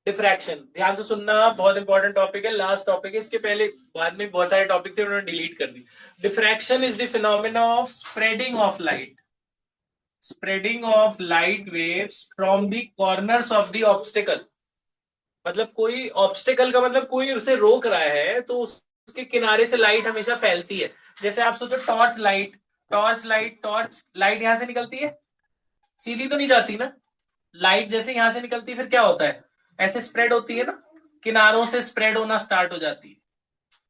Diffraction, ध्यान से सुनना, बहुत इंपॉर्टेंट टॉपिक है, लास्ट टॉपिक है, इसके पहले बाद में बहुत सारे टॉपिक थे उन्होंने डिलीट कर दी। Diffraction is the phenomena of spreading of light, spreading of light waves from the corners of the obstacle. मतलब कोई ऑब्स्टिकल का मतलब कोई उसे रोक रहा है तो उसके किनारे से लाइट हमेशा फैलती है। जैसे आप सोचो टॉर्च लाइट, टॉर्च लाइट यहां से निकलती है, सीधी तो नहीं जाती ना। लाइट जैसे यहां से निकलती है फिर क्या होता है, ऐसे स्प्रेड होती है ना, किनारों से स्प्रेड होना स्टार्ट हो जाती है।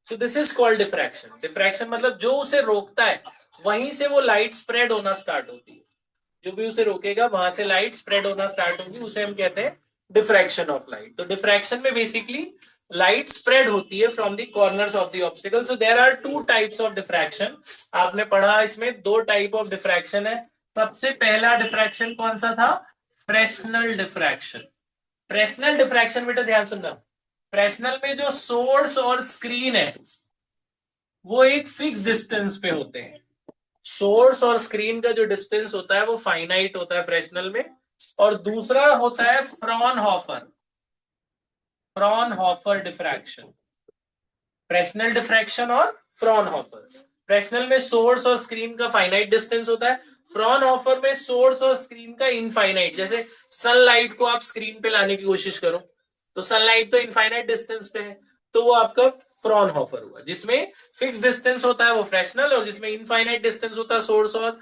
So this is called diffraction. Diffraction मतलब जो उसे रोकता है वहीं से वो लाइट स्प्रेड होना स्टार्ट होती है, जो भी उसे रोकेगा वहां से लाइट स्प्रेड होना स्टार्ट होगी, उसे हम कहते हैं डिफ्रैक्शन ऑफ लाइट। तो डिफ्रैक्शन में बेसिकली लाइट स्प्रेड होती है from the corners of the obstacle. So there are two types of diffraction. आपने पढ़ा इसमें दो टाइप ऑफ डिफ्रैक्शन है। सबसे पहला डिफ्रैक्शन कौन सा था, फ्रेशनल डिफ्रैक्शन। फ्रेशनल डिफ्रैक्शन बेटा ध्यान सुनना, फ्रेशनल में जो सोर्स और स्क्रीन है वो एक फिक्स डिस्टेंस पे होते हैं। सोर्स और स्क्रीन का जो डिस्टेंस होता है वो फाइनाइट होता है फ्रेशनल में। और दूसरा होता है Fraunhofer, Fraunhofer diffraction. Fresnel diffraction और फ्रॉनहोफर। फ्रेशनल में सोर्स और स्क्रीन का फाइनाइट डिस्टेंस होता है, फ्रॉनहोफर में सोर्स और स्क्रीन का इनफाइनाइट। जैसे सनलाइट को आप स्क्रीन पे लाने की कोशिश करो तो सनलाइट तो इनफाइनाइट डिस्टेंस पे है, तो वो आपका फ्रॉनहोफर हुआ। जिसमें फिक्स डिस्टेंस होता है वो फ्रेशनल, और जिसमें इनफाइनाइट डिस्टेंस होता है सोर्स और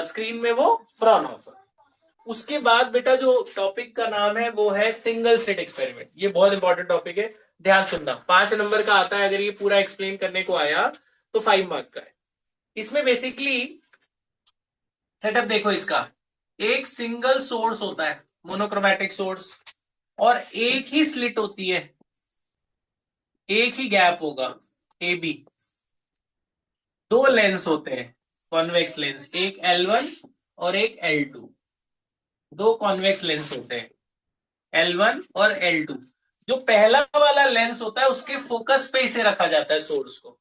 स्क्रीन में, वो फ्रॉनहोफर। उसके बाद बेटा जो टॉपिक का नाम है वो है सिंगल स्लिट एक्सपेरिमेंट। ये बहुत इंपॉर्टेंट टॉपिक है, ध्यान सुनना, 5 नंबर का आता है। अगर ये पूरा एक्सप्लेन करने को आया तो 5 मार्क का है। इसमें बेसिकली सेटअप देखो इसका, एक सिंगल सोर्स होता है, मोनोक्रोमैटिक सोर्स, और एक ही स्लिट होती है, एक ही गैप होगा, ए बी। दो लेंस होते हैं, कॉन्वेक्स लेंस, एक L1 और एक L2। दो कॉन्वेक्स लेंस होते हैं, L1 और L2। जो पहला वाला लेंस होता है उसके फोकस पे इसे रखा जाता है, सोर्स को।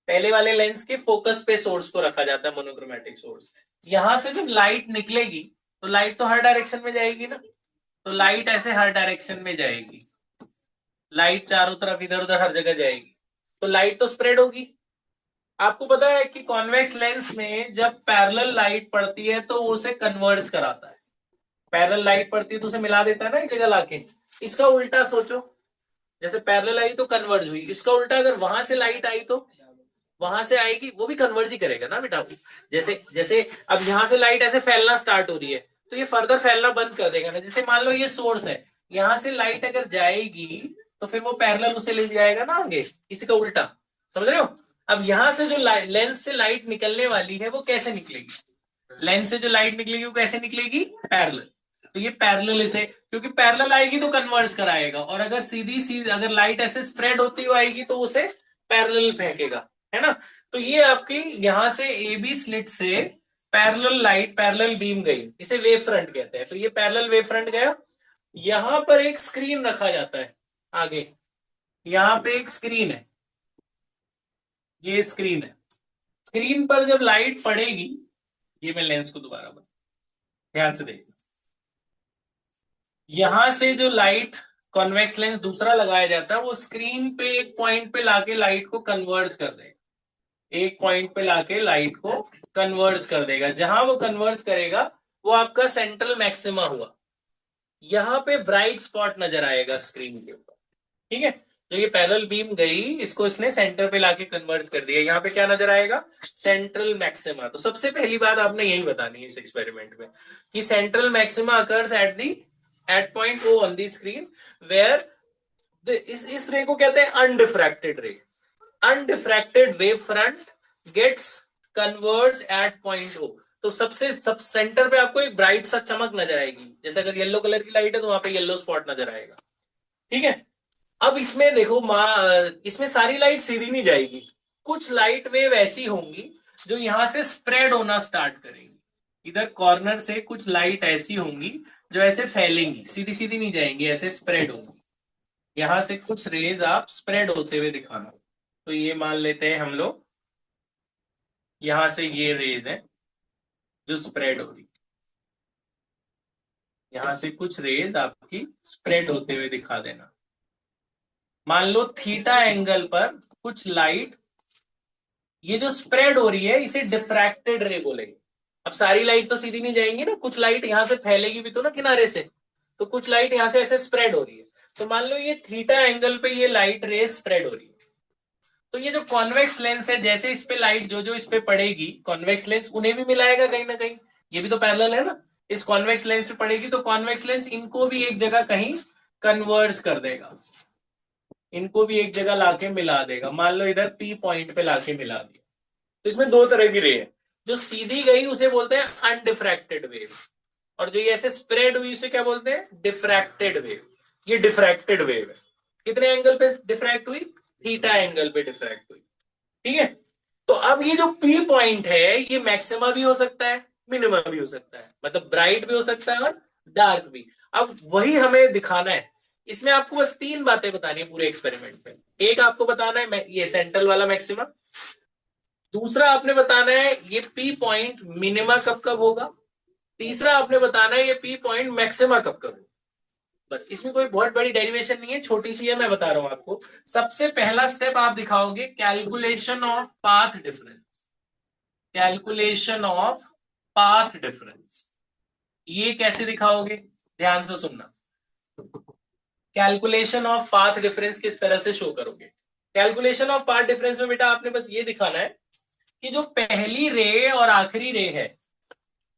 पहले वाले लेंस के फोकस पे सोर्स को रखा जाता है, मोनोक्रोमैटिक सोर्स। यहां से जब लाइट निकलेगी तो लाइट तो हर डायरेक्शन में जाएगी ना, तो लाइट ऐसे हर डायरेक्शन में जाएगी, लाइट चारों तरफ इधर उधर हर जगह जाएगी, तो लाइट तो स्प्रेड होगी। आपको पता है कि कॉन्वेक्स लेंस में जब पैरेलल लाइट पड़ती है तो वो उसे कन्वर्ज कराता है। पैरेलल लाइट पड़ती है तो उसे मिला देता है ना एक जगह लाके। इसका उल्टा सोचो, जैसे पैरेलल आई तो कन्वर्ज हुई, इसका उल्टा अगर वहां से लाइट आई तो वहां से आएगी, वो भी कन्वर्ज ही करेगा ना बेटा। जैसे जैसे अब यहां से लाइट ऐसे फैलना स्टार्ट हो रही है तो ये फर्दर फैलना बंद कर देगा ना। जैसे मान लो ये सोर्स है, यहां से लाइट अगर जाएगी तो फिर वो पैरेलल उसे ले जाएगा ना आगे, इसी का उल्टा। समझ रहे हो। अब यहां से जो लेंस से लाइट निकलने वाली है वो कैसे निकलेगी, लेंस से जो लाइट निकलेगी वो कैसे निकलेगी, पैरेलल। तो ये पैरेलल इसे, क्योंकि पैरेलल आएगी तो कन्वर्ज कराएगा, और अगर सीधी सीधी अगर लाइट ऐसे स्प्रेड होती हुई आएगी तो उसे पैरेलल फेंकेगा, है ना। तो ये आपकी यहां से ए बी स्लिट से पैरेलल लाइट, पैरेलल बीम गई, इसे वेव फ्रंट कहते हैं। तो ये पैरेलल वेव फ्रंट गया, यहां पर एक स्क्रीन रखा जाता है आगे, यहां पे एक स्क्रीन है, ये स्क्रीन है। स्क्रीन पर जब लाइट पड़ेगी, ये मैं लेंस को दोबारा बता, ध्यान से देखना, यहां से जो लाइट, कॉन्वेक्स लेंस दूसरा लगाया जाता है, वो स्क्रीन पे एक पॉइंट पे लाके लाइट को कन्वर्ज कर देगा, एक पॉइंट पे लाके लाइट को कन्वर्ज कर देगा। जहां वो कन्वर्ज करेगा वो आपका सेंट्रल मैक्सिमा हुआ। यहां पे ब्राइट स्पॉट नजर आएगा स्क्रीन के ऊपर, ठीक है। तो ये पैरेलल बीम गई, इसको इसने सेंटर पे लाके कन्वर्ज कर दिया, यहाँ पे क्या नजर आएगा, सेंट्रल मैक्सिमा। तो सबसे पहली बात आपने यही बतानी है इस एक्सपेरिमेंट में, कि central maxima occurs at the at point O on the screen, where इस रे को कहते हैं undiffracted ray. Undiffracted wave front gets converge at point O. तो सब सेंटर पे आपको एक ब्राइट सा चमक नजर आएगी, जैसे अगर येलो कलर की लाइट है तो वहां पे येलो स्पॉट नजर आएगा, ठीक है। अब इसमें देखो इसमें सारी लाइट सीधी नहीं जाएगी, कुछ लाइट वेव ऐसी होंगी जो यहां से स्प्रेड होना स्टार्ट करेंगी। इधर कॉर्नर से कुछ लाइट ऐसी होंगी जो ऐसे फैलेंगी, सीधी सीधी नहीं जाएंगी, ऐसे स्प्रेड होंगी। यहां से कुछ रेज आप स्प्रेड होते हुए दिखाना। तो ये मान लेते हैं हम लोग, यहां से ये रेज है जो स्प्रेड हो रही, यहां से कुछ रेज आपकी स्प्रेड होते हुए दिखा देना। मान लो थीटा एंगल पर कुछ लाइट, ये जो स्प्रेड हो रही है इसे डिफ्रैक्टेड रे बोलेंगे। अब सारी लाइट तो सीधी नहीं जाएंगी ना, कुछ लाइट यहां से फैलेगी भी तो ना किनारे से, तो कुछ लाइट यहां से ऐसे स्प्रेड हो रही है। तो मान लो ये थीटा एंगल पे ये लाइट रे स्प्रेड हो रही है, तो ये जो कॉन्वेक्स लेंस है, जैसे इस पे लाइट जो जो इस पे पड़ेगी, कॉन्वेक्स लेंस उन्हें भी मिलाएगा कहीं ना कहीं, ये भी तो पैरेलल है ना। इस कॉन्वेक्स लेंस पे पड़ेगी तो कॉन्वेक्स लेंस इनको भी एक जगह कहीं कन्वर्ज कर देगा, इनको भी एक जगह लाके मिला देगा। मान लो इधर पी पॉइंट पे लाके मिला दिया। तो इसमें दो तरह की रे है, जो सीधी गई उसे बोलते हैं अनडिफ्रैक्टेड वेव, और जो ये ऐसे स्प्रेड हुई उसे क्या बोलते हैं, डिफ्रैक्टेड वेव। ये डिफ्रैक्टेड वेव है, कितने एंगल पे डिफ्रैक्ट हुई, थीटा एंगल पे डिफ्रैक्ट हुई। ठीक है। तो अब ये जो पी पॉइंट है ये मैक्सिमा भी हो सकता है, मिनिमा भी हो सकता है, मतलब ब्राइट भी हो सकता है और डार्क भी। अब वही हमें दिखाना है। इसमें आपको बस तीन बातें बतानी है पूरे एक्सपेरिमेंट में। एक आपको बताना है ये सेंट्रल वाला मैक्सिमा, दूसरा आपने बताना है ये पी पॉइंट मिनिमा कब कब होगा, तीसरा आपने बताना है ये पी पॉइंट मैक्सिमा कब कब होगा। बस, इसमें कोई बहुत बड़ी डेरिवेशन नहीं है, छोटी सी है, मैं बता रहा हूं आपको। सबसे पहला स्टेप आप दिखाओगे calculation of path difference, calculation of path difference. ये कैसे दिखाओगे, ध्यान से सुनना। कैलकुलेशन ऑफ पाथ डिफरेंस किस तरह से शो करोगे। कैलकुलेशन ऑफ पाथ डिफरेंस में बेटा आपने बस ये दिखाना है कि जो पहली रे और आखिरी रे है,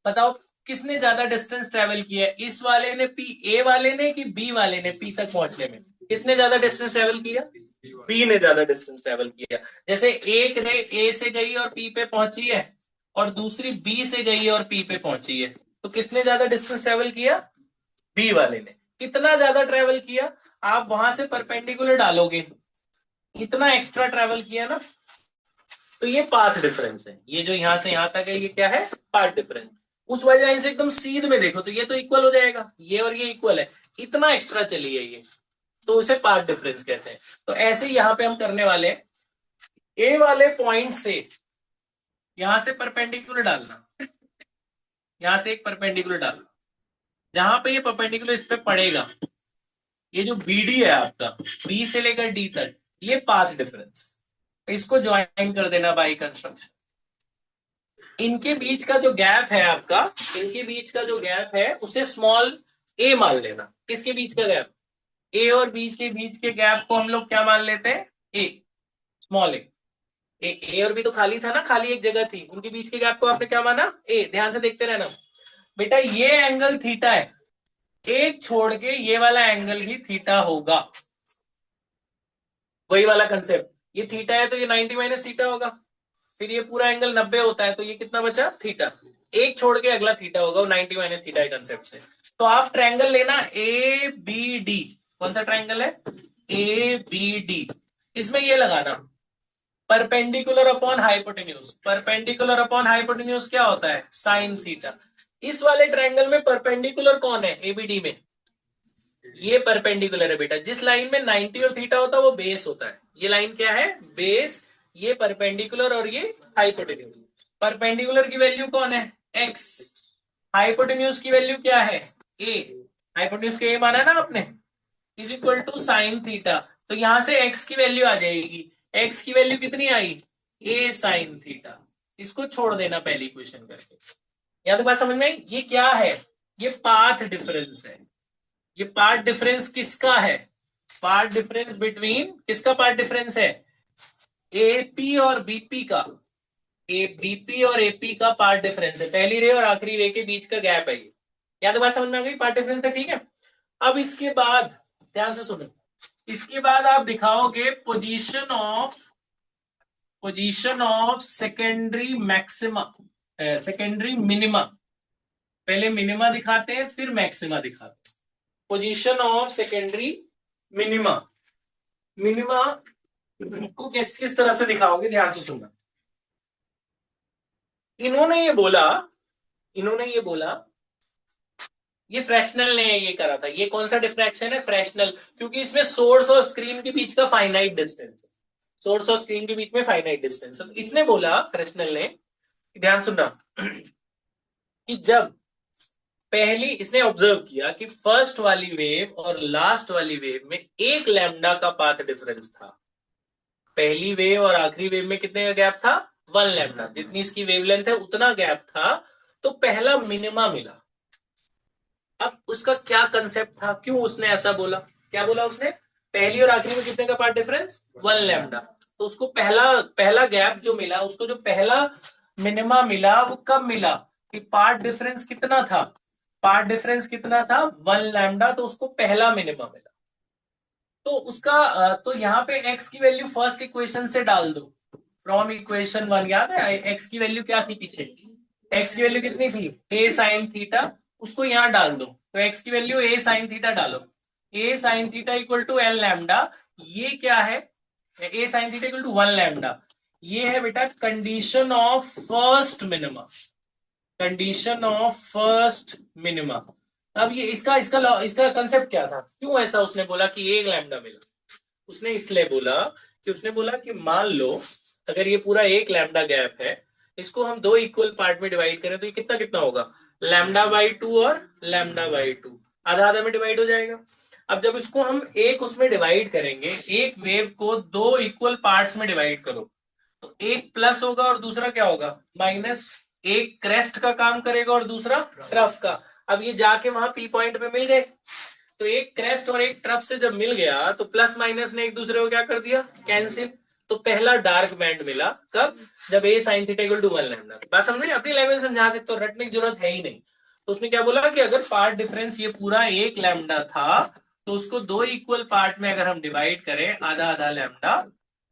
बताओ किसने ज्यादा डिस्टेंस ट्रेवल किया है, इस वाले ने पी, ए वाले ने कि बी वाले ने पी तक पहुंचने में, किसने ज्यादा डिस्टेंस ट्रेवल किया, बी ने ज्यादा डिस्टेंस ट्रेवल किया। जैसे एक रे ए से गई और पी पे पहुंची है, और दूसरी बी से गई और पी पे पहुंची है, तो किसने ज्यादा डिस्टेंस ट्रेवल किया, बी वाले ने। कितना ज्यादा ट्रेवल किया, आप वहां से परपेंडिकुलर डालोगे, इतना एक्स्ट्रा ट्रेवल किया ना, तो ये पाथ डिफरेंस है। ये जो यहां से यहां तक है ये क्या है, पाथ डिफरेंस। उस वाली लाइन से एकदम सीध में देखो तो ये तो इक्वल हो जाएगा, ये और ये इक्वल है, इतना एक्स्ट्रा चली है ये, तो उसे पाथ डिफरेंस कहते हैं। तो ऐसे ही यहां पे हम करने वाले हैं, ए वाले पॉइंट से यहां से परपेंडिकुलर डालना, यहां से एक परपेंडिकुलर डालना, जहां पे ये परपेंडिकुलर इस पे पड़ेगा, ये जो बीडी है आपका, बी से लेकर डी तक, ये पाथ डिफरेंस, इसको ज्वाइन कर देना बाई कंस्ट्रक्शन। इनके बीच का जो गैप है आपका, इनके बीच का जो गैप है उसे स्मॉल ए मान लेना। किसके बीच का गैप, ए और बी के बीच के गैप को हम लोग क्या मान लेते हैं, ए, स्मॉल ए। ए और बी तो खाली था ना, खाली एक जगह थी, उनके बीच के गैप को आपने क्या माना, ए। ध्यान से देखते रहना बेटा, ये एंगल थीटा है, एक छोड़ के ये वाला एंगल ही थीटा होगा, वही वाला कंसेप्ट। ये थीटा है तो ये 90 माइनस थीटा होगा, फिर ये पूरा एंगल 90 होता है तो ये कितना बचा, थीटा। एक छोड़ के अगला थीटा होगा, वो 90 माइनस थीटा के कंसेप्ट से। तो आप ट्रायंगल लेना ए बी डी, कौन सा ट्रायंगल है, ए बी डी। इसमें ये लगाना perpendicular upon hypotenuse, perpendicular upon hypotenuse क्या होता है, साइन थीटा। इस वाले ट्रायंगल में परपेंडिकुलर कौन है, एबीडी में, ये परपेंडिकुलर है बेटा। जिस लाइन में 90 और थीटा होता है वो बेस होता है, ये लाइन क्या है, बेस। ये परपेंडिकुलर और ये हाइपोटेन्यूज। परपेंडिकुलर की वैल्यू कौन है, एक्स, हाइपोटेन्यूज की वैल्यू क्या है, ए। हाइपोटेन्यूज के ए माना है ना आपने, is equal to sine theta. तो यहां से एक्स की वैल्यू आ जाएगी, एक्स की वैल्यू कितनी आई, ए साइन थीटा। इसको छोड़ देना पहली इक्वेशन करके। या तो बात समझ में आई? ये क्या है, ये पाथ डिफरेंस है। ये पार्ट डिफरेंस किसका है, पार्ट डिफरेंस बिटवीन, किसका पार्ट डिफरेंस है, एपी और बीपी का। ए बीपी और एपी का पार्ट डिफरेंस है, पहली रे और आखिरी रे के बीच का गैप है ये। या तो बात समझ में आ गई, पार्ट डिफरेंस है, ठीक है। अब इसके बाद ध्यान से सुनो, इसके बाद आप दिखाओगे position of secondary maxima, secondary minima. पहले मिनिमा दिखाते हैं फिर मैक्सिमा दिखाते हैं। Position of secondary minima, minima को किस किस तरह से दिखाओगे, ध्यान से सुनना। इन्होंने ये बोला, इन्होंने ये बोला, ये फ्रेशनल ने ये करा था। ये कौन सा डिफ्रैक्शन है, फ्रेशनल, क्योंकि इसमें सोर्स और स्क्रीन के बीच का फाइनाइट डिस्टेंस है, सोर्स और स्क्रीन के बीच में फाइनाइट डिस्टेंस है। तो इसने बोला, फ्रेशनल ने, ध्यान सुनना, कि जब पहली इसने ऑब्जर्व किया कि फर्स्ट वाली वेव और लास्ट वाली वेव में 1 लैम्डा का पाथ डिफरेंस था। पहली वेव और आखिरी वेव में कितने का गैप था? 1 लैम्डा। जितनी इसकी वेवलेंथ है उतना गैप था, तो पहला मिनिमा मिला। अब उसका क्या कंसेप्ट था, क्यों उसने ऐसा बोला? क्या बोला उसने? पहली और आखिरी में कितने का पार्ट डिफरेंस? 1 लैम्डा। तो उसको पहला पहला गैप जो मिला, उसको जो पहला मिनिमा मिला वो कब मिला? कि पार्ट डिफरेंस कितना था? पार्ट डिफरेंस कितना था? 1 लैम्डा। तो उसको पहला मिनिमा मिला। तो उसका तो यहाँ पे x की वैल्यू फर्स्ट इक्वेशन से डाल दो, फ्रॉम इक्वेशन 1। याद है x की वैल्यू क्या थी पीछे? x की वैल्यू कितनी थी? a sine theta. उसको यहाँ डाल दो, तो x की वैल्यू a साइन थीटा डालो। a sine theta equal to L lambda. ये क्या है? a sine theta equal to 1 lambda. ये है बेटा condition of first minima. Condition of first minima. अब ये इसका इसका इसका कंसेप्ट क्या था, क्यों ऐसा उसने बोला कि 1 लैम्डा मिला? उसने इसलिए बोला कि उसने बोला कि मान लो अगर ये पूरा 1 लैम्डा गैप है, इसको हम 2 इक्वल पार्ट में डिवाइड करें तो ये कितना कितना होगा? लैम्डा बाई 2 और लैम्डा बाई 2, आधा आधा में डिवाइड हो जाएगा। अब जब इसको हम एक उसमें डिवाइड करेंगे, एक वेव को 2 इक्वल पार्ट्स में डिवाइड करो, तो एक प्लस होगा और दूसरा क्या होगा? माइनस। एक क्रेस्ट का काम करेगा और दूसरा ट्रफ का। अब ये जाके वहां पी पॉइंट पे मिल गए, तो एक क्रेस्ट और एक ट्रफ से जब मिल गया तो प्लस माइनस ने एक दूसरे को क्या कर दिया? कैंसिल। तो पहला डार्क बैंड मिला कब? जब A sine theta equal to 1 lambda. बात समझ रहे? अपनी लैंग्वेज समझा सकते हो, रटने की जरूरत है ही नहीं। तो उसने क्या बोला कि अगर पार्ट डिफरेंस ये पूरा 1 लैम्डा था, तो उसको 2 इक्वल पार्ट में अगर हम डिवाइड करें आधा आधा लैम्डा,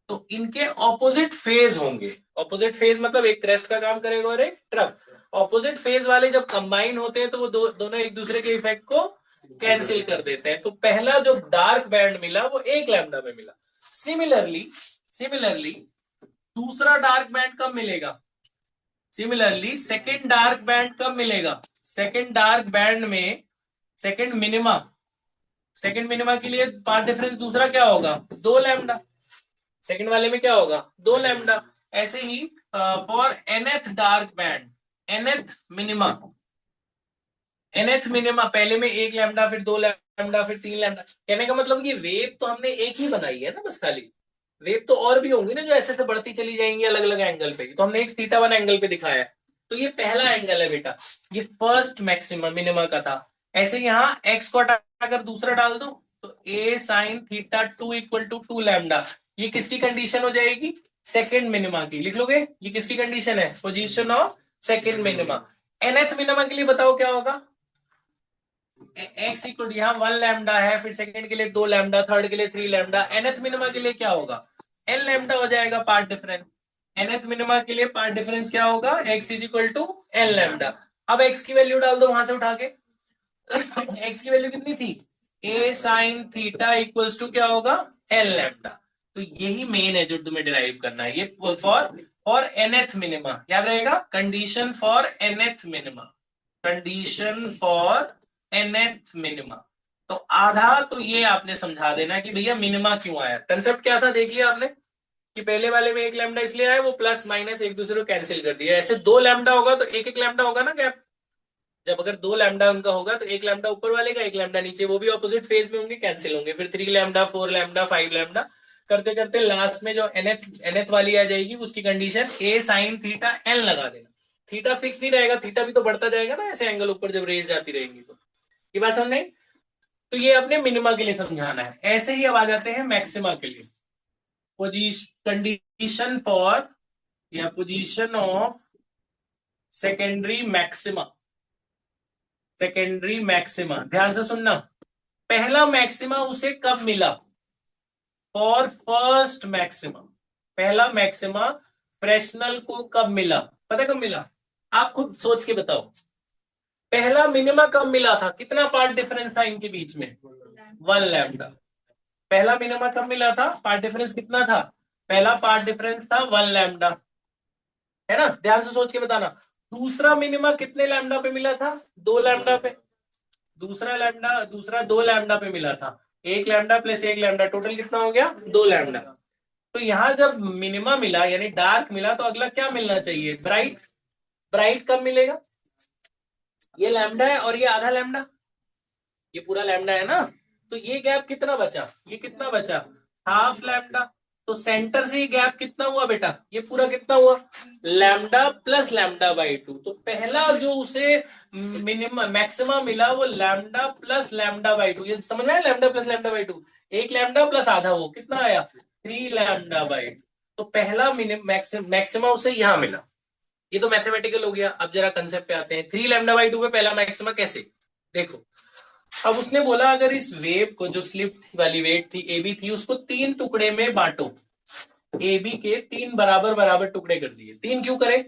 तो इनके ऑपोजिट फेज होंगे। ऑपोजिट फेज मतलब एक क्रेस्ट का काम करेगा और एक ट्रफ। ऑपोजिट फेज वाले जब कंबाइन होते हैं तो वो दोनों एक दूसरे के इफेक्ट को कैंसिल कर देते हैं। तो पहला जो डार्क बैंड मिला वो 1 लैम्डा में मिला। सिमिलरली सिमिलरली दूसरा डार्क बैंड कब मिलेगा? सिमिलरली सेकेंड डार्क बैंड कब मिलेगा? सेकेंड डार्क बैंड में सेकेंड मिनिमा, सेकेंड मिनिमा के लिए पार्ट डिफरेंस दूसरा क्या होगा? 2 लैम्डा। सेकंड वाले में क्या होगा? 2 लैम्डा। ऐसे ही for nth dark band, nth minima, nth minima पहले में 1 लैम्डा, फिर 2 लैम्डा, फिर 3 लैम्डा। कहने का मतलब कि वेव तो हमने एक ही बनाई है ना, बस खाली वेव तो और भी होंगी ना जो ऐसे से बढ़ती चली जाएंगी अलग अलग एंगल पे। तो हमने एक थीटा वन एंगल पे दिखाया है, तो ये पहला एंगल है बेटा, ये फर्स्ट मैक्सिमम मिनिमा का था। ऐसे यहाँ एक्स को हटाकर दूसरा डाल दो, तो A sine theta 2 equal to 2 lambda. ये किसकी कंडीशन हो जाएगी? सेकेंड मिनिमा की। लिख लोगे? ये किसकी कंडीशन है? Position of second minima. Nth minima के लिए बताओ क्या होगा? एक्स इक्वल यहाँ 1 लैम्डा है, फिर सेकंड के लिए 2 लैम्डा, थर्ड के लिए 3 लैम्डा। एनथ मिनिमा के लिए क्या होगा? एन लैम्डा हो जाएगा पार्ट डिफरेंस। एनथ मिनिमा के लिए पार्ट डिफरेंस क्या होगा? X is equal to N lambda. अब एक्स की वैल्यू डाल दो वहां से उठा के। एक्स की वैल्यू कितनी थी? A sine theta equals to क्या होगा? N lambda. तो यही मेन है जो तुम्हें डिराइव करना है, ये फॉर फॉर एनथ मिनिमा। याद रहेगा? Condition for nth minima, condition for nth minima. तो आधा तो ये आपने समझा देना कि भैया मिनिमा क्यों आया, कंसेप्ट क्या था देख लिया आपने कि पहले वाले में 1 लैम्डा इसलिए आया, वो प्लस माइनस एक दूसरे को कैंसिल कर दिया। ऐसे 2 लैम्डा होगा तो एक एक लैम्डा होगा ना गैप। जब अगर 2 लैम्डा उनका होगा तो 1 लैम्डा ऊपर वाले का, 1 लैम्डा नीचे, वो भी ऑपोजिट फेज में होंगे, कैंसिल होंगे। फिर 3 लैम्डा, 4 लैम्डा, 5 लैम्डा करते करते लास्ट में जो एनएथ वाली आ जाएगी उसकी कंडीशन ए साइन थीटा एन लगा देना। थीटा फिक्स नहीं रहेगा, थीटा भी तो बढ़ता जाएगा ना ऐसे एंगल ऊपर जब रेज जाती रहेंगी। तो ये बात समझ नहीं? तो ये अपने मिनिमा के लिए समझाना है। ऐसे ही अब आ जाते हैं मैक्सिमा के लिए। पोजीशन कंडीशन फॉर या position of secondary maxima. Secondary maxima ध्यान से सुनना। पहला मैक्सिमा उसे कब मिला? For first maxima. पहला मैक्सिमा फ्रेशनल को कब मिला? पता कब मिला? आप खुद सोच के बताओ। पहला मिनिमा कब मिला था? कितना पार्ट डिफरेंस था इनके बीच में? 1 लैम्डा। पहला मिनिमा कब मिला था? पार्ट डिफरेंस कितना था? पहला पार्ट डिफरेंस था 1 लैम्डा, है ना? ध्यान से सोच के बताना। दूसरा मिनिमा कितने लैम्डा पे मिला था? 2 लैम्डा पे। दूसरा 2 लैम्डा पे मिला था। 1 लैम्डा प्लस 1 लैम्डा टोटल कितना हो गया? 2 लैम्डा। तो यहां जब मिनिमा मिला यानी डार्क मिला, तो अगला क्या मिलना चाहिए? ब्राइट। ब्राइट कब मिलेगा? ये लैम्डा है और ये आधा लैम्डा, ये पूरा लैम्डा है ना, तो ये गैप कितना बचा, ये कितना बचा, हाफ लैम्डा। तो सेंटर से ये गैप कितना हुआ बेटा, ये पूरा कितना हुआ, lambda plus lambda by to. तो पहला जो उसे मिनिमम मैक्सिमम मिला वो lambda plus lambda by two, ये समझ में आया, lambda plus lambda by to, एक लैम्डा प्लस आधा, वो कितना आया, 3 लैम्डा बाई टू। तो पहला मिनिमम मैक्सिमम उसे यहां मिला। ये तो मैथमेटिकल हो गया। अब जरा कंसेप्ट पे आते हैं, 3 लैम्डा बाई टू पे पहला मैक्सिमा कैसे, देखो। अब उसने बोला अगर इस वेव को, जो स्लिप वाली वेट थी ए बी थी, उसको 3 टुकड़े में बांटो, ए बी के 3 बराबर बराबर टुकड़े कर दिए। 3 क्यों करे,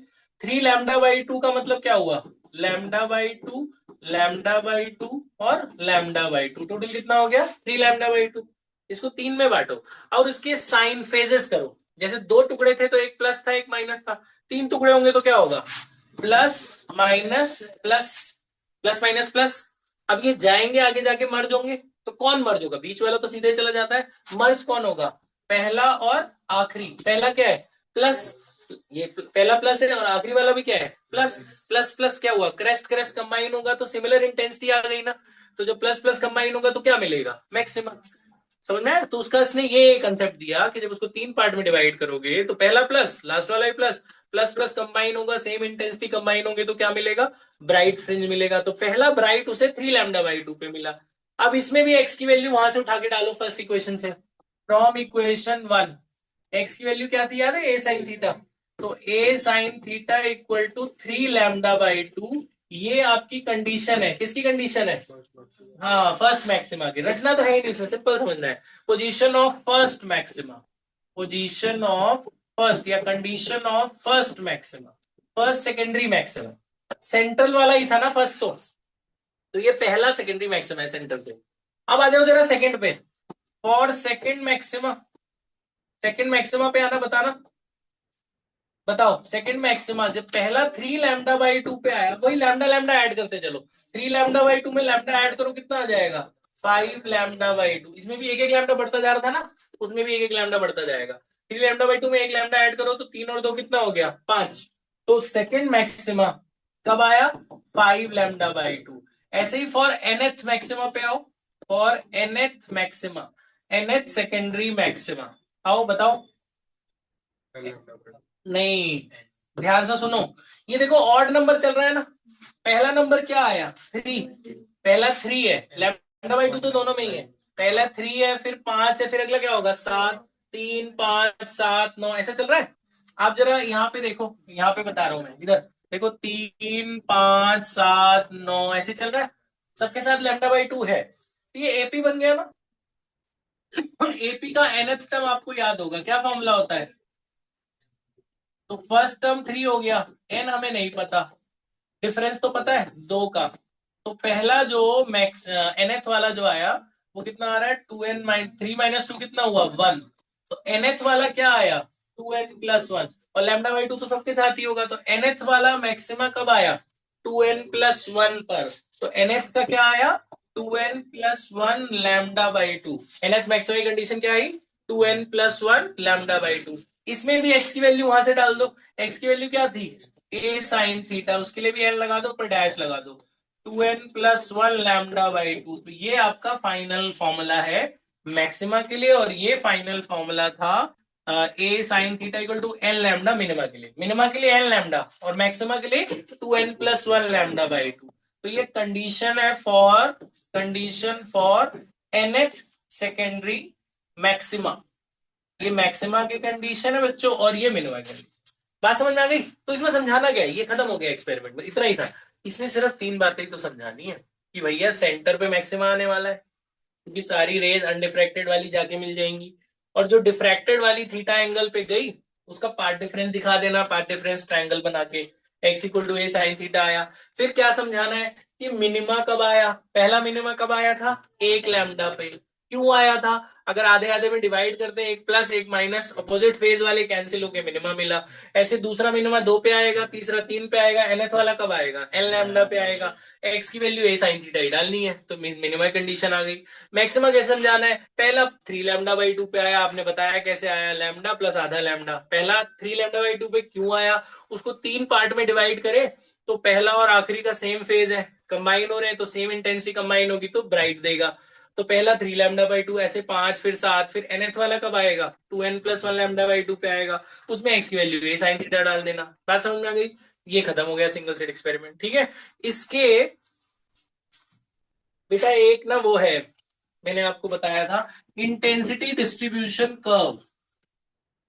3 लैम्डा बाई टू का मतलब क्या हुआ, lambda by to, lambda by to और लैम्डा बाई टू, टोटल कितना हो गया, 3 लैम्डा बाई टू। इसको 3 में बांटो और इसके साइन फेजेस करो। जैसे 2 टुकड़े थे तो एक प्लस था एक माइनस था, 3 टुकड़े होंगे तो क्या होगा, plus minus plus, plus minus plus. अब ये जाएंगे आगे जाके मर्ज होंगे, तो कौन मर्ज होगा, बीच वाला तो सीधे चला जाता है, मर्ज कौन होगा, पहला और आखिरी। पहला क्या है, प्लस, ये पहला प्लस है और आखिरी वाला भी क्या है, प्लस। प्लस प्लस क्या हुआ, क्रेस्ट क्रेस्ट कंबाइन होगा तो सिमिलर इंटेंसिटी आ गई ना, तो जब प्लस प्लस कंबाइन होगा तो क्या मिलेगा, मैक्सिमम। समझ में आया? तो उसका इसने ये कंसेप्ट दिया कि जब उसको 3 पार्ट में डिवाइड करोगे तो पहला प्लस, लास्ट वाला भी प्लस, प्लस प्लस कंबाइन होगा, सेम इंटेंसिटी कंबाइन होंगे तो क्या मिलेगा, ब्राइट फ्रिंज मिलेगा। तो पहला ब्राइट उसे 3 लैम्डा बाई टू पे मिला। अब इसमें भी एक्स की वैल्यू वहां से उठा के डालो फर्स्ट इक्वेशन से, फ्रॉम इक्वेशन 1। एक्स की वैल्यू क्या थी याद है, ए साइन थीटा। तो A sine theta equal to 3 lambda by two, ये आपकी कंडीशन है, किसकी कंडीशन है, हाँ फर्स्ट मैक्सिमा की। रखना तो है ही नहीं, इसमें सिंपल समझना है, position of first maxima, position of first या condition of first maxima, first secondary maxima. Central वाला ही था ना फर्स्ट, तो ये पहला सेकेंडरी मैक्सिमा है सेंटर पे। अब आ जाओ जरा सेकंड पे, for second maxima, second maxima पे आना, बताना, बताओ सेकंड मैक्सिमा जब पहला 3 लैम्डा बाई टू पे आया, वही लैम्डा लैम्डा ऐड करते चलो, 3 लैम्डा बाई टू में लैम्डा ऐड करो कितना आ जाएगा, 5 लैम्डा बाई टू। इसमें भी एक एक लैम्डा बढ़ता जा रहा था ना, उसमें भी एक एक लैम्डा बढ़ता जाएगा। 3 लैम्डा बाई टू में एक लैम्डा ऐड करो तो 3 और 2 कितना हो गया, 5। तो सेकंड मैक्सिमा कब आया, 5 लैम्डा बाई टू। ऐसे ही फॉर एनएथ मैक्सिमा पे आओ, for nth maxima, nth secondary maxima, आओ बताओ। नहीं, ध्यान से सुनो, ये देखो ऑड नंबर चल रहा है ना, पहला नंबर क्या आया, 3, पहला 3 है, लैम्डा बाई टू तो दोनों में ही है, पहला 3 है फिर 5 है फिर अगला क्या होगा 7, 3 5 7 9 ऐसा चल रहा है। आप जरा यहाँ पे देखो, यहाँ पे बता रहा हूं मैं, इधर देखो, 3 5 7 9 ऐसे चल रहा है, सबके साथ लैम्डा बाई टू है, तो ये एपी बन गया ना। एपी का nth टर्म आपको याद होगा, क्या फॉर्मूला होता है, तो फर्स्ट टर्म 3 हो गया, एन हमें नहीं पता, डिफरेंस तो पता है 2 का। तो पहला जो मैक्स एनएथ वाला जो आया वो कितना आ रहा है, 2n3 - 2 कितना हुआ 1। तो एनएथ वाला क्या आया, 2n+1, और लैम्डा बाई टू तो सबके साथ ही होगा, तो एनएथ वाला मैक्सिमा कब आया, 2n+1 पर। तो एनएथ का क्या आया, 2n+1 lambda by to. Nth maxima की कंडीशन क्या आई, 2n+1 लैम्डा बाई टू। इसमें भी एक्स की वैल्यू वहां से डाल दो, एक्स की वैल्यू क्या थी, ए साइन थीटा, उसके लिए भी एन लगा दो पर डैश लगा दो, 2n+1 लैम्डा बाई टू। तो ये आपका फाइनल फॉर्मूला है मैक्सिमा के लिए, और ये फाइनल फॉर्मूला था A sine theta equal to N lambda minima के लिए, मिनिमा के लिए एन लैम्डा और मैक्सिमा के लिए 2n+1 लैम्डा बाई टू। तो ये condition for nth secondary maxima, ये मैक्सिमा की कंडीशन है बच्चों, और ये मिनिमा की। बात समझ में आ गई? तो इसमें समझाना क्या है, ये खत्म हो गया एक्सपेरिमेंट में, इतना ही था। इसमें सिर्फ 3 बातें तो समझानी है कि भैया सेंटर पे मैक्सिमा आने वाला है, क्योंकि सारी रेज अनडिफ्रैक्टेड वाली जाके मिल जाएंगी, और जो डिफ्रैक्टेड वाली थीटा एंगल पे गई उसका पार्ट डिफरेंस दिखा देना, पार्ट डिफरेंस ट्रायंगल बना के, X equal to A sine theta आया। फिर क्या समझाना है कि मिनिमा कब आया, पहला मिनिमा कब आया था, 1 लैम्डा पे। क्यों आया था, अगर आधे आधे में डिवाइड करते हैं, एक प्लस एक माइनस, अपोजिट फेज वाले कैंसिल होके मिनिमा मिला। ऐसे दूसरा मिनिमा 2 पे आएगा, तीसरा 3 पे आएगा, nth वाला कब आएगा, एन लैम्डा पे आएगा। एक्स की वैल्यू ए साइन थीटा ही डालनी है, तो मिनिमा कंडीशन आ गई। मैक्सिमा कैसे समझाना है, पहला 3 लैम्डा बाई टू पे आया, आपने बताया कैसे आया, लैम्डा प्लस आधा लैम्डा। पहला 3 लैम्डा बाई टू पे क्यों आया, उसको 3 पार्ट में डिवाइड करे, तो पहला और आखिरी का सेम फेज है, कंबाइन हो रहे हैं, तो सेम इंटेंसिटी कंबाइन होगी तो ब्राइट देगा। तो पहला 3 लैम्डा/2, ऐसे 5 फिर 7, फिर nth वाला कब आएगा, 2n+1 लैम्डा/2 पे आएगा। उसमें x की वैल्यू है साइन थीटा डाल देना। बात समझ में आ गई? ये खत्म हो गया सिंगल स्लिट एक्सपेरिमेंट। ठीक है, इसके बेटा एक ना वो है, मैंने आपको बताया था इंटेंसिटी डिस्ट्रीब्यूशन कर्व,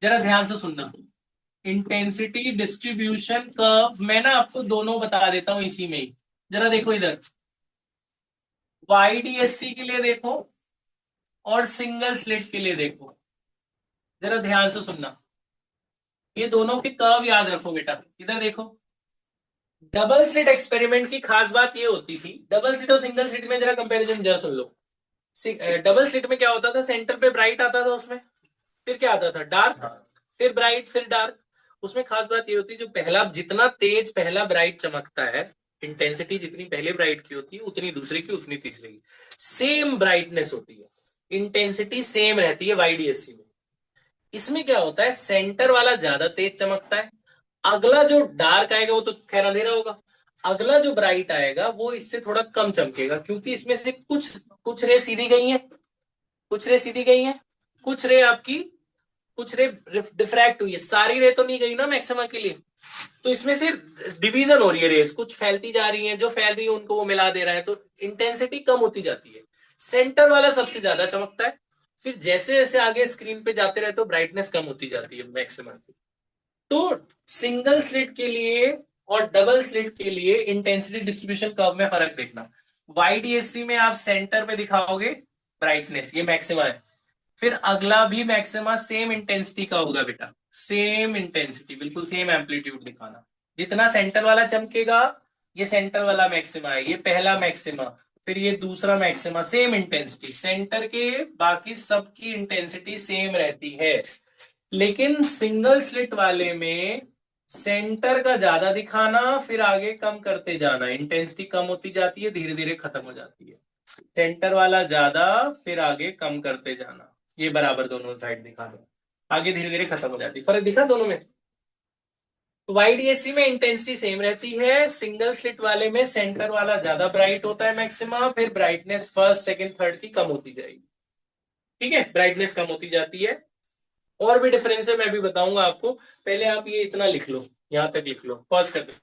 जरा ध्यान से सुनना। इंटेंसिटी डिस्ट्रीब्यूशन कर्व मैं ना आपको दोनों बता देता हूं इसी में ही। जरा देखो इधर, YDSC के लिए देखो और सिंगल स्लिट के लिए देखो, जरा ध्यान से सुनना। ये दोनों के कर्व याद रखो बेटा। इधर देखो, डबल स्लिट एक्सपेरिमेंट की खास बात ये होती थी, डबल स्लिट और सिंगल स्लिट में जरा कंपैरिजन जरा सुन लो। डबल स्लिट में क्या होता था, सेंटर पे ब्राइट आता था उसमें, फिर क्या आता था डार्क, फिर ब्राइट, फिर डार्क। उसमें खास बात ये होती है, जो पहला जितना तेज पहला ब्राइट चमकता है, इंटेंसिटी जितनी पहले ब्राइट की होती है उतनी दूसरे की उतनी तीसरे की सेम ब्राइटनेस होती है, इंटेंसिटी सेम रहती है YDSC में। इसमें क्या होता है, सेंटर वाला ज्यादा तेज चमकता है, अगला जो डार्क आएगा वो तो खैर अंधेरा होगा, अगला जो ब्राइट आएगा वो इससे थोड़ा कम चमकेगा, क्योंकि इसमें से कुछ कुछ रे सीधी गई है, कुछ रे सीधी गई है, कुछ रे आपकी, कुछ रे डिफ्रैक्ट हुई है, सारी रे तो नहीं गई ना मैक्सिमा के लिए। तो इसमें से डिवीजन हो रही है रेस, कुछ फैलती जा रही है, जो फैल रही है उनको वो मिला दे रहा है, तो इंटेंसिटी कम होती जाती है। सेंटर वाला सबसे ज्यादा चमकता है, फिर जैसे जैसे आगे स्क्रीन पे जाते रहते तो ब्राइटनेस कम होती जाती है मैक्सिमम की। तो सिंगल स्लिट के लिए और डबल स्लिट के लिए इंटेंसिटी डिस्ट्रीब्यूशन कर्व में फर्क देखना। YDSC में आप सेंटर में दिखाओगे ब्राइटनेस, ये मैक्सिमा है, फिर अगला भी मैक्सिमा सेम इंटेंसिटी का होगा बेटा, सेम इंटेंसिटी बिल्कुल सेम एम्पलीट्यूड दिखाना। जितना सेंटर वाला चमकेगा, ये सेंटर वाला मैक्सिमा है, ये पहला मैक्सिमा, फिर ये दूसरा मैक्सिमा, सेम इंटेंसिटी, सेंटर के बाकी सबकी इंटेंसिटी सेम रहती है। लेकिन सिंगल स्लिट वाले में सेंटर का ज्यादा दिखाना, फिर आगे कम करते जाना, इंटेंसिटी कम होती जाती है, धीरे धीरे खत्म हो जाती है। सेंटर वाला ज्यादा, फिर आगे कम करते जाना, ये बराबर दोनों साइड दिखाना, आगे धीरे धीरे खत्म हो जाती है। फर्क दिखा दोनों में? तो YDSC में इंटेंसिटी सेम रहती है, सिंगल स्लिट वाले में सेंटर वाला ज्यादा ब्राइट होता है मैक्सिमा, फिर ब्राइटनेस फर्स्ट सेकंड थर्ड की कम होती जाएगी। ठीक है, ब्राइटनेस कम होती जाती है। और भी डिफरेंस है मैं भी बताऊंगा आपको, पहले आप ये इतना लिख लो, यहां तक लिख लो, पॉज कर दो।